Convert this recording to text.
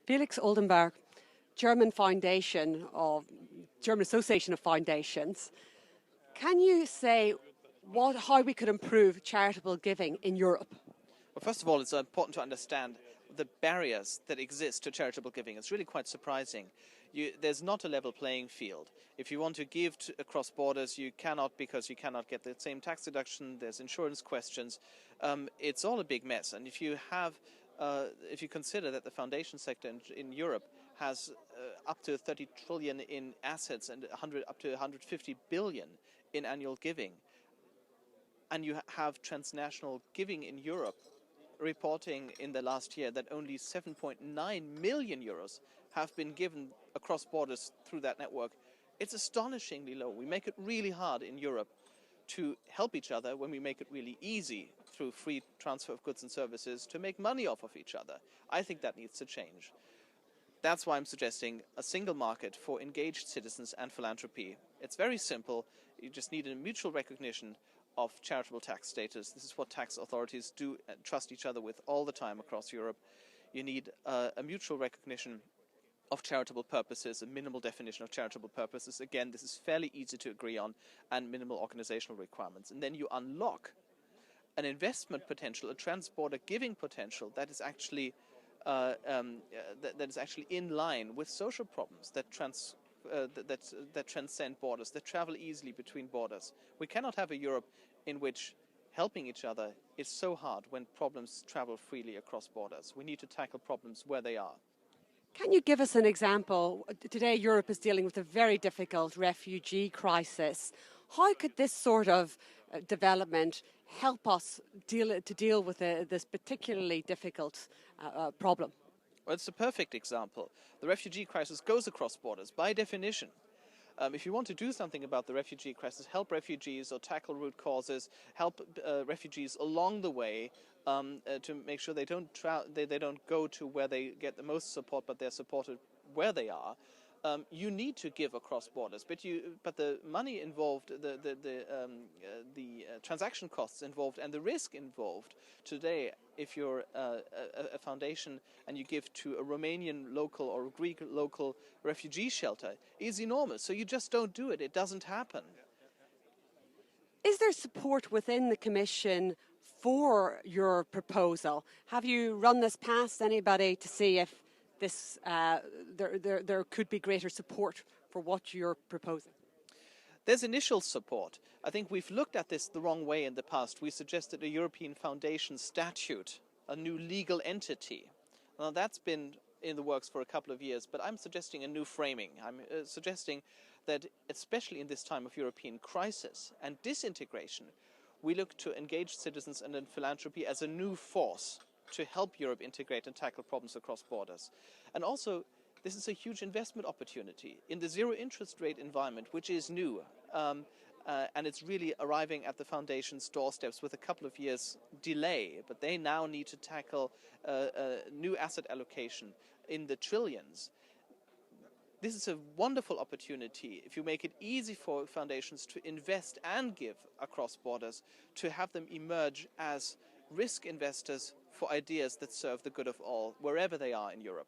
Felix Oldenburg, German Association of Foundations. Can you say how we could improve charitable giving in Europe? Well, first of all, it's important to understand the barriers that exist to charitable giving. It's really quite surprising. There's not a level playing field. If you want to give across borders, you cannot, because you cannot get the same tax deduction. There's insurance questions. It's all a big mess. And if you consider that the foundation sector in Europe has up to 30 trillion in assets and up to 150 billion in annual giving, and you have transnational giving in Europe reporting in the last year that only 7.9 million euros have been given across borders through that network, it's astonishingly low. We make it really hard in Europe to help each other when we make it really easy through free transfer of goods and services to make money off of each other. I think that needs to change. That's why I'm suggesting a single market for engaged citizens and philanthropy. It's very simple. You just need a mutual recognition of charitable tax status. This is what tax authorities do trust each other with all the time across Europe. You need a mutual recognition of charitable purposes, a minimal definition of charitable purposes. Again, this is fairly easy to agree on, and minimal organizational requirements. And then you unlock an investment potential, a trans-border giving potential that is actually in line with social problems that transcend borders, that travel easily between borders. We cannot have a Europe in which helping each other is so hard when problems travel freely across borders. We need to tackle problems where they are. Can you give us an example? Today Europe is dealing with a very difficult refugee crisis. How could this sort of development help us deal with this particularly difficult problem? Well, it's a perfect example. The refugee crisis goes across borders by definition. If you want to do something about the refugee crisis, help refugees or tackle root causes, help refugees along the way to make sure they don't go to where they get the most support, but they're supported where they are. You need to give across borders, but the money involved, the transaction costs involved, and the risk involved today, if you're a foundation and you give to a Romanian local or a Greek local refugee shelter, is enormous. So you just don't do it. It doesn't happen. Is there support within the Commission for your proposal? Have you run this past anybody to see if there could be greater support for what you're proposing? There's initial support. I think we've looked at this the wrong way in the past. We suggested a European Foundation statute, a new legal entity. Now, that's been in the works for a couple of years, but I'm suggesting a new framing. I'm suggesting that, especially in this time of European crisis and disintegration, we look to engaged citizens and in philanthropy as a new force to help Europe integrate and tackle problems across borders. And also, this is a huge investment opportunity in the zero interest rate environment, which is new. And it's really arriving at the foundation's doorsteps with a couple of years delay. But they now need to tackle new asset allocation in the trillions. This is a wonderful opportunity, if you make it easy for foundations to invest and give across borders, to have them emerge as risk investors for ideas that serve the good of all, wherever they are in Europe.